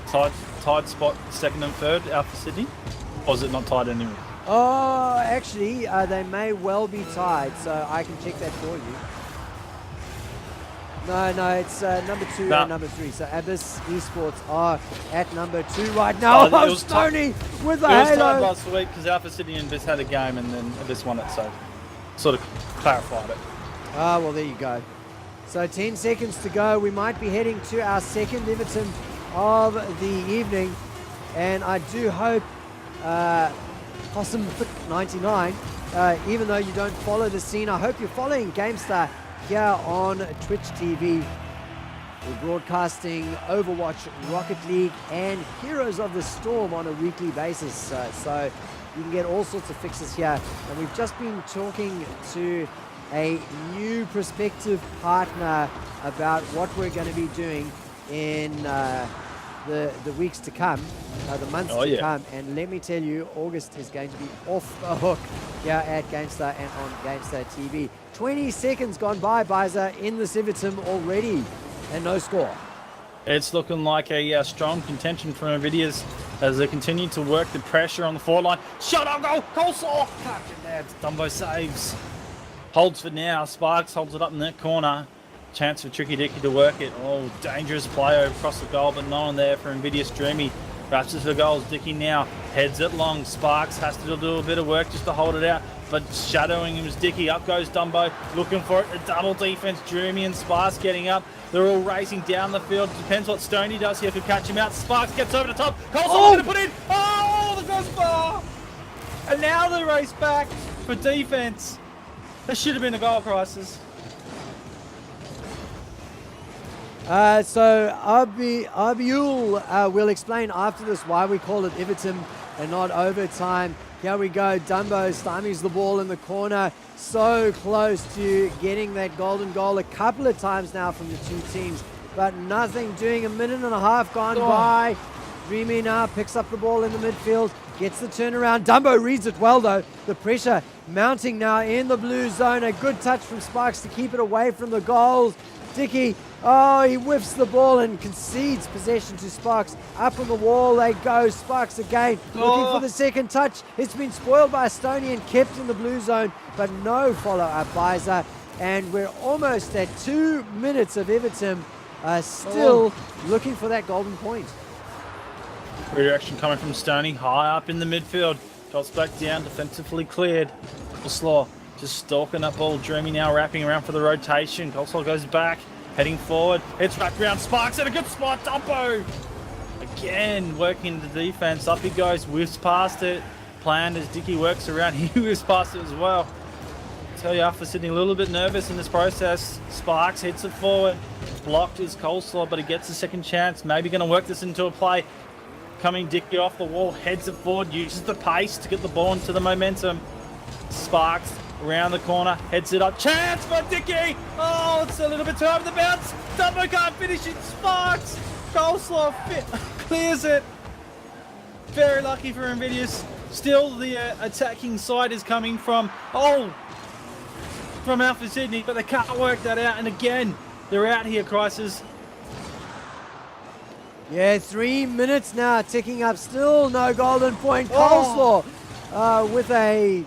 Tied spot, 2nd and 3rd, Alpha Sydney? Or is it not tied anymore? Oh, actually, they may well be tied, so I can check that for you. No, it's number 2 and number 3. So Abyss Esports are at number 2 right now. Oh, Stoney with the halo. It was tied last week because Alpha Sydney and Abyss had a game, and then Abyss won it, so sort of clarified it. Ah, well, there you go. So 10 seconds to go. We might be heading to our second Everton of the evening, and I do hope Hossam99, even though you don't follow the scene, I hope you're following GameStar here on Twitch TV. We're broadcasting Overwatch, Rocket League, and Heroes of the Storm on a weekly basis. So you can get all sorts of fixes here. And we've just been talking to a new prospective partner about what we're going to be doing in the weeks to come, the months to come. And let me tell you, August is going to be off the hook here at GameStar and on GameStar TV. 20 seconds gone by, Byza, in the Civitum already, and no score. It's looking like a strong contention from InVidious as they continue to work the pressure on the forward line. Shot on goal! Coleslaw! Can't get there. Dumbo saves. Holds for now. Sparks holds it up in that corner. Chance for Tricky Dicky to work it. Oh, dangerous play across the goal, but no one there for InVidious. Dreamy wraps it for goals. Dicky now heads it long. Sparks has to do a bit of work just to hold it out, but shadowing him is Dicky. Up goes Dumbo, looking for it. A double defense. Dreamy and Sparks getting up. They're all racing down the field. Depends what Stoney does here to catch him out. Sparks gets over the top. Coleslaw going to put in. Oh, the crossbar! And now they race back for defense. That should have been a goal, Chrisis. So Arbiul will explain after this why we call it Everton and not overtime. Here we go. Dumbo stymies the ball in the corner. So close to getting that golden goal a couple of times now from the two teams, but nothing doing. 1.5 minutes gone by. Dreamy now picks up the ball in the midfield, gets the turnaround. Dumbo reads it well though. The pressure mounting now in the blue zone. A good touch from Sparks to keep it away from the goals. Dickey, oh, he whiffs the ball and concedes possession to Sparks. Up on the wall they go. Sparks again, looking for the second touch. It's been spoiled by Stoney and kept in the blue zone, but no follow-up Byza. And we're almost at 2 minutes of Everton still looking for that golden point. Redirection coming from Stoney, high up in the midfield. Drops back down, defensively cleared. Coleslaw just stalking that ball. Dreamy now wrapping around for the rotation. Coleslaw goes back, heading forward. It's wrapped around Sparks at a good spot. Dumbo again working the defense. Up he goes, whiffs past it. Planned as Dickey works around, he whiffs past it as well. I tell you, after sitting a little bit nervous in this process, Sparks hits it forward. Blocked is Coleslaw, but he gets a second chance. Maybe going to work this into a play. Coming Dickey off the wall, heads it forward, uses the pace to get the ball into the momentum. Sparks around the corner, heads it up. Chance for Dickey! Oh, it's a little bit too over the bounce. Dumbo can't finish it. Sparks! Coleslaw clears it. Very lucky for InVidious. Still, the attacking side is coming from Alpha Sydney, but they can't work that out. And again, they're out here, Chrisis. Yeah, 3 minutes now, ticking up. Still no golden point. Coleslaw with a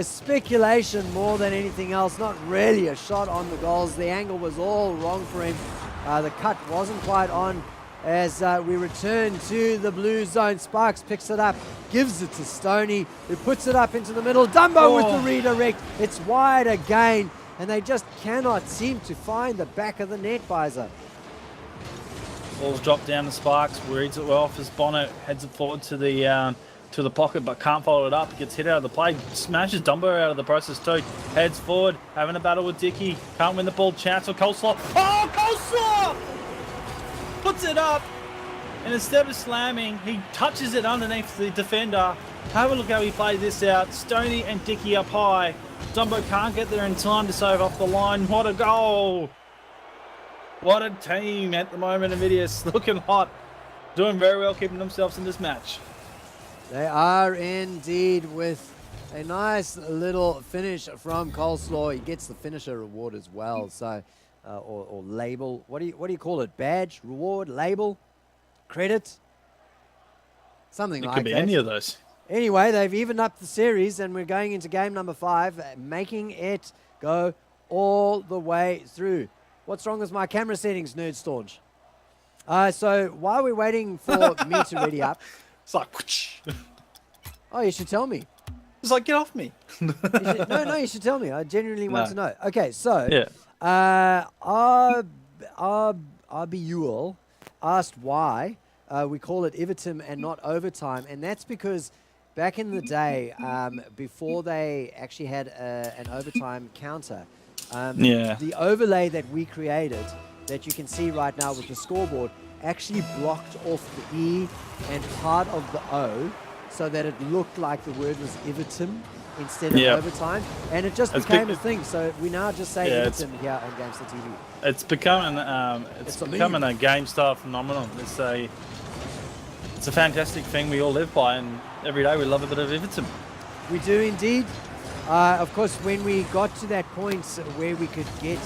speculation more than anything else. Not really a shot on the goals. The angle was all wrong for him. The cut wasn't quite on. As we return to the blue zone, Sparks picks it up, gives it to Stoney, who puts it up into the middle. Dumbo with the redirect. It's wide again, and they just cannot seem to find the back of the net, Byza. Ball's dropped down to Sparks, reads it well off his bonnet, heads it forward to the pocket, but can't follow it up. Gets hit out of the play, smashes Dumbo out of the process too. Heads forward, having a battle with Dickey. Can't win the ball. Chance for Coleslaw. Oh, Coleslaw! Puts it up, and instead of slamming, he touches it underneath the defender. Have a look how he played this out. Stoney and Dickey up high. Dumbo can't get there in time to save off the line. What a goal! What a team at the moment, InVidious, looking hot. Doing very well, keeping themselves in this match. They are indeed, with a nice little finish from Coleslaw. He gets the finisher reward as well, so or label. What do you call it? Badge, reward, label, credit, something like that. It could be any of those. Anyway, they've evened up the series, and we're going into game number 5, making it go all the way through. What's wrong with my camera settings, Nerd Staunch? So while we're waiting for me to ready up. It's like, whoosh. Oh, you should tell me. It's like, get off me. No, you should tell me. I genuinely want to know. Okay, so yeah. Arbiul asked why we call it Everton and not overtime, and that's because back in the day, before they actually had an overtime counter, the overlay that we created, that you can see right now with the scoreboard, actually blocked off the E and part of the O, so that it looked like the word was Everton instead of overtime, and it just became a thing. So we now just say Everton here on Gamester TV. It's becoming a game style phenomenon. It's a fantastic thing we all live by, and every day we love a bit of Everton. We do indeed. Of course, when we got to that point where we could get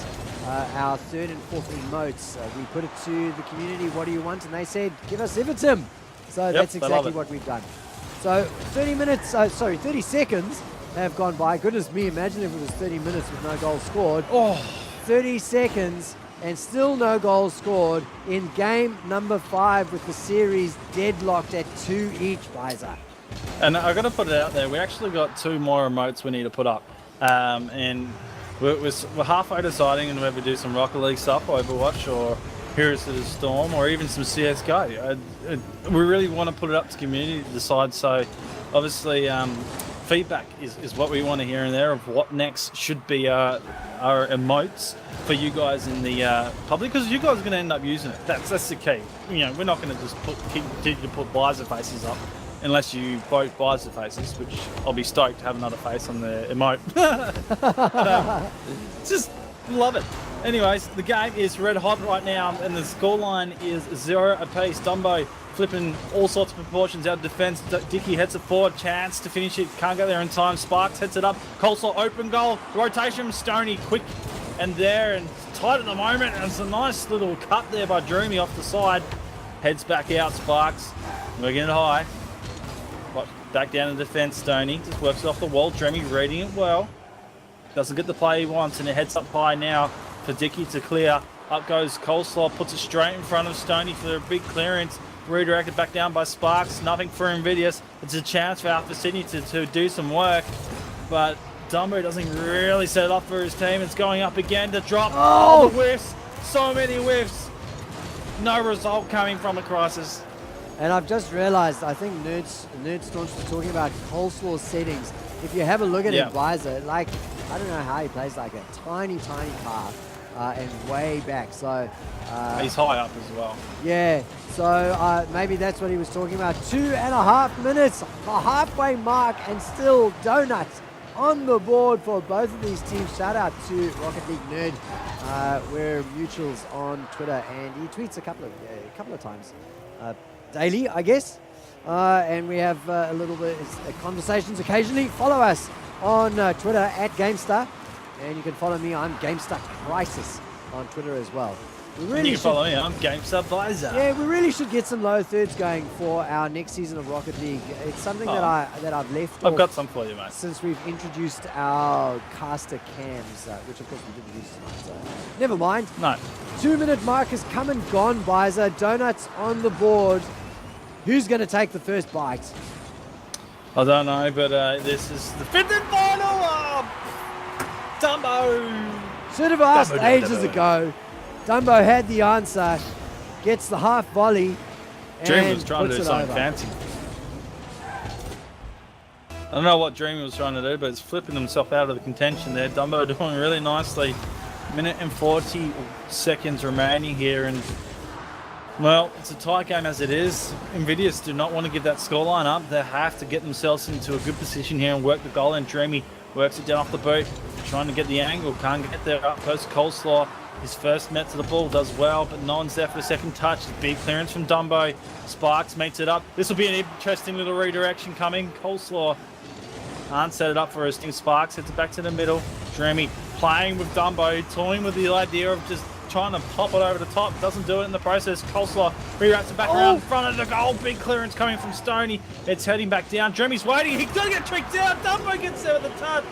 our 3rd and 4th emotes, we put it to the community, what do you want? And they said, give us Everton. So that's exactly what we've done. So 30 seconds have gone by. Goodness me, imagine if it was 30 minutes with no goals scored. 30 seconds and still no goals scored in game number 5 with the series deadlocked at 2 each, Byza. And I've got to put it out there, we actually got 2 more emotes we need to put up. And we're halfway deciding whether we do some Rocket League stuff, Overwatch, or Heroes of the Storm, or even some CSGO. We really want to put it up to community to decide, so obviously feedback is what we want to hear in there of what next should be our emotes for you guys in the public, because you guys are going to end up using it. That's the key. You know, we're not going to just continue to put Byza faces up unless you vote Byza faces, which I'll be stoked to have another face on the emote. Just love it. Anyways, the game is red hot right now, and the scoreline is 0 apiece. Dumbo flipping all sorts of proportions out of defense. Dickey heads it forward, chance to finish it, can't get there in time. Sparks heads it up. Coleslaw open goal, rotation from Stoney, quick and there and tight at the moment. And it's a nice little cut there by Dreamy off the side. Heads back out, Sparks. Working it high. Back down in defense, Stoney. Just works it off the wall. Dreamy reading it well. Doesn't get the play he wants, and it heads up high now for Dickey to clear. Up goes Coleslaw, puts it straight in front of Stoney for a big clearance. Redirected back down by Sparks. Nothing for InVidious. It's a chance for Alpha Sydney to do some work, but Dumbo doesn't really set it up for his team. It's going up again to drop. Oh, the whiffs. So many whiffs. No result coming from a Chrisis. And I've just realized, I think Nerd Staunch was talking about Coleslaw settings. If you have a look at it, Byza, like, I don't know how he plays like a tiny car and way back. So he's high up as well. Yeah, so maybe that's what he was talking about. 2.5 minutes, the halfway mark, and still donuts on the board for both of these teams. Shout out to Rocket League Nerd. We're mutuals on Twitter, and he tweets a couple of times daily, I guess. And we have a little bit of conversations occasionally. Follow us on Twitter at GameStar, and you can follow me. I'm GameStar Chrisis on Twitter as well. You can follow me. I'm GameStar Byza. Yeah, we really should get some low thirds going for our next season of Rocket League. It's something that I've left. I've got some for you, mate. Since we've introduced our caster cams, which of course we didn't use tonight. So never mind. No. 2-minute mark has come and gone. Byza, donuts on the board. Who's going to take the first bite? I don't know, but this is the fifth and final. Dumbo. Should have asked ages ago. Dumbo had the answer. Gets the half volley. Dreamy was trying to do something fancy. I don't know what Dreamy was trying to do, but it's flipping himself out of the contention there. Dumbo doing really nicely. Minute and 40 seconds remaining here, and well, it's a tight game as it is. InVidious do not want to give that scoreline up. They have to get themselves into a good position here and work the goal. And Dreamy works it down off the boot, trying to get the angle. Can't get there. Up goes Coleslaw. His first net to the ball does well, but no one's there for the second touch. Big clearance from Dumbo. Sparks makes it up. This will be an interesting little redirection coming. Coleslaw can't set it up for his team. Sparks hits it back to the middle. Dreamy playing with Dumbo, toying with the idea of just trying to pop it over the top. Doesn't do it in the process. Coleslaw rewraps it back around in front of the goal. Big clearance coming from Stoney. It's heading back down. Dreamy's waiting. He does get tricked out. Dumbo gets there with the touch.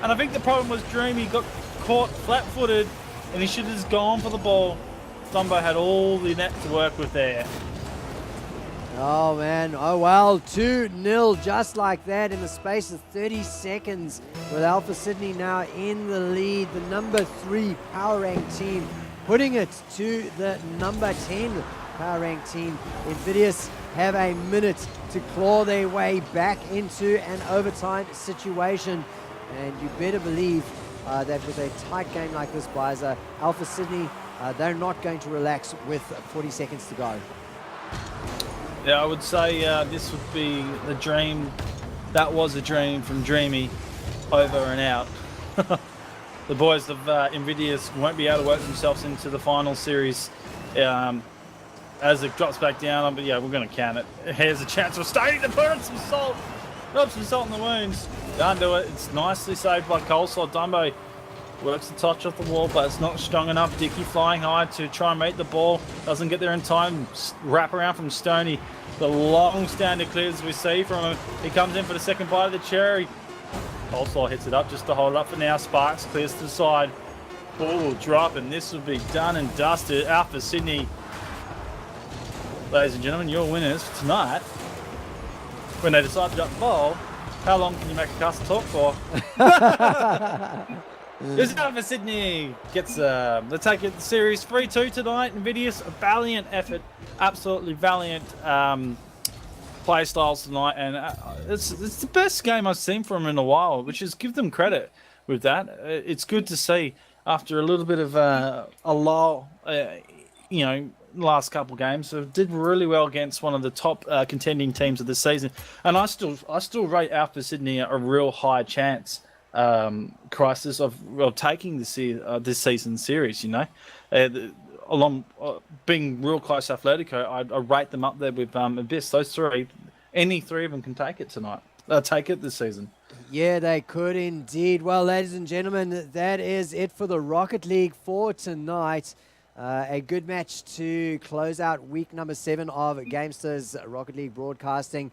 And I think the problem was Dreamy got caught flat-footed, and he should have just gone for the ball. Dumbo had all the net to work with there. Oh man, oh well, 2-0 just like that in the space of 30 seconds, with Alpha Sydney now in the lead. The number 3 power ranked team putting it to the number 10 power ranked team. InVidious have a minute to claw their way back into an overtime situation, and you better believe that with a tight game like this, Byza, Alpha Sydney, they're not going to relax with 40 seconds to go. Yeah, I would say this would be the dream. That was a dream from Dreamy, over and out. The boys of InVidious won't be able to work themselves into the final series as it drops back down. But yeah, we're going to count it. Here's a chance for Stoney to put on some salt. Rub some salt in the wounds. Can't do it. It's nicely saved by Coleslaw. Dumbo works the touch off the wall, but it's not strong enough. Dickey flying high to try and make the ball. Doesn't get there in time. Wrap around from Stoney. The long standard clears we see from him. He comes in for the second bite of the cherry. Coleslaw hits it up just to hold it up for now. Sparks clears to the side. Ball will drop, and this will be done and dusted. Alpha Sydney. Ladies and gentlemen, your winners for tonight. When they decide to drop the ball, how long can you make a cuss talk for? This is Alpha Sydney gets they take it series 3-2 tonight. InVidious, a valiant effort, absolutely valiant play styles tonight, and it's the best game I've seen from them in a while, which is give them credit with that. It's good to see after a little bit of a lull, last couple games. So did really well against one of the top contending teams of the season, and I still rate Alpha Sydney a real high chance. Chrisis of taking this season's series, along being real close to Atletico, I rate them up there with Abyss. Those three, any three of them can take it tonight. Take it this season. Yeah, they could indeed. Well, ladies and gentlemen, that is it for the Rocket League for tonight. A good match to close out week number 7 of Gamesters Rocket League broadcasting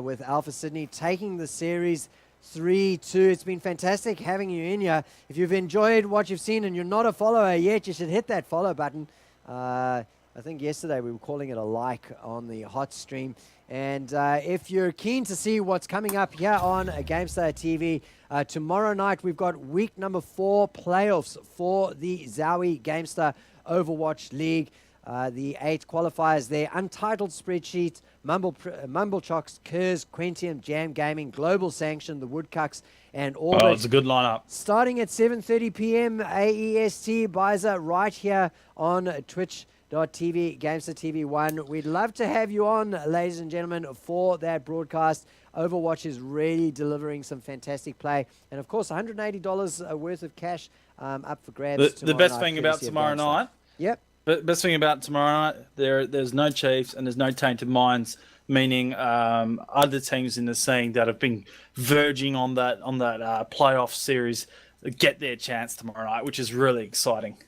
with Alpha Sydney taking the series 3-2. It's been fantastic having you in here. If you've enjoyed what you've seen and you're not a follower yet, you should hit that follow button. I think yesterday we were calling it a like on the hot stream. And if you're keen to see what's coming up here on GameStar TV, tomorrow night we've got week number 4 playoffs for the Zowie GameStar Overwatch League. The 8 qualifiers there, Untitled Spreadsheet, Mumblechocks, Kurz, Quentium, Jam Gaming, Global Sanction, the Woodcucks, and Orbit. Oh, it's a good lineup. Starting at 7:30 p.m. AEST, Byza, right here on Twitch.tv, Gamester TV 1. We'd love to have you on, ladies and gentlemen, for that broadcast. Overwatch is really delivering some fantastic play. And, of course, $180 worth of cash up for grabs. The best thing about tomorrow night... Yep. But best thing about tomorrow night, there's no Chiefs and there's no Tainted Minds, meaning other teams in the scene that have been verging on that playoff series get their chance tomorrow night, which is really exciting.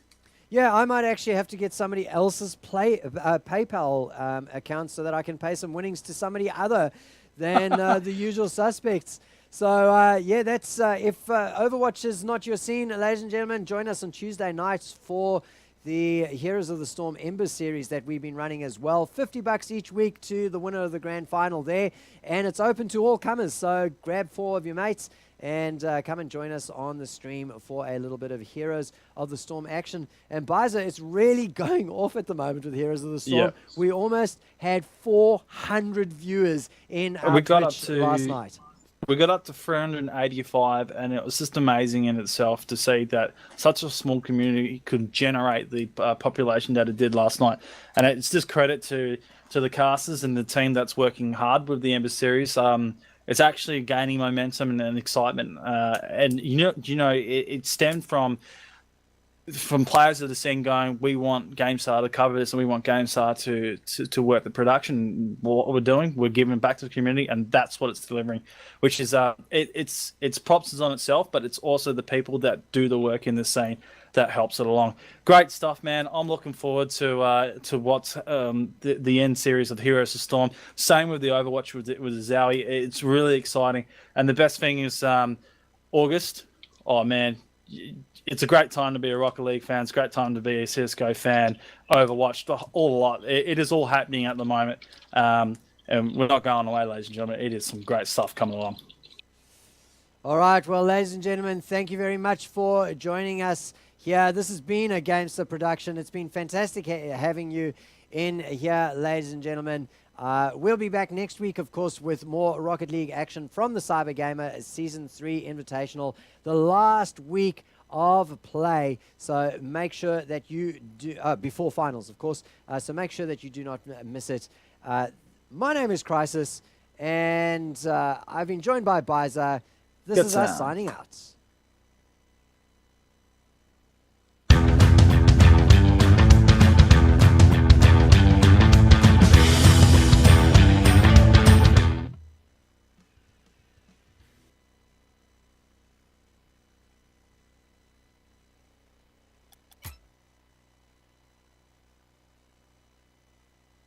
Yeah, I might actually have to get somebody else's PayPal account so that I can pay some winnings to somebody other than the usual suspects. So, yeah, that's if Overwatch is not your scene, ladies and gentlemen, join us on Tuesday nights for the Heroes of the Storm Ember series that we've been running as well. $50 each week to the winner of the grand final there. And it's open to all comers, so grab 4 of your mates and come and join us on the stream for a little bit of Heroes of the Storm action. And Byza, it's really going off at the moment with Heroes of the Storm. Yeah. We almost had 400 viewers in our Twitch last night. We got up to 385, and it was just amazing in itself to see that such a small community could generate the population that it did last night. And it's just credit to the casters and the team that's working hard with the Ember series. It's actually gaining momentum and excitement. And it stemmed from players of the scene going, we want GameStar to cover this and we want GameStar to work the production. What we're doing, we're giving back to the community, and that's what it's delivering, which is it's props on itself, but it's also the people that do the work in the scene that helps it along. Great stuff, man. I'm looking forward to what's the end series of Heroes of Storm. Same with the Overwatch with Zowie. It's really exciting. And the best thing is August. Oh, man. It's a great time to be a Rocket League fan. It's a great time to be a CSGO fan. Overwatch, all a lot. It is all happening at the moment. And we're not going away, ladies and gentlemen. It is some great stuff coming along. All right. Well, ladies and gentlemen, thank you very much for joining us here. This has been a Gamester production. It's been fantastic having you in here, ladies and gentlemen. We'll be back next week, of course, with more Rocket League action from the Cybergamer Season 3 Invitational, the last week of play. So make sure that you do, before finals, of course, so make sure that you do not miss it. My name is Chrisis, and I've been joined by Byza. This is us signing out.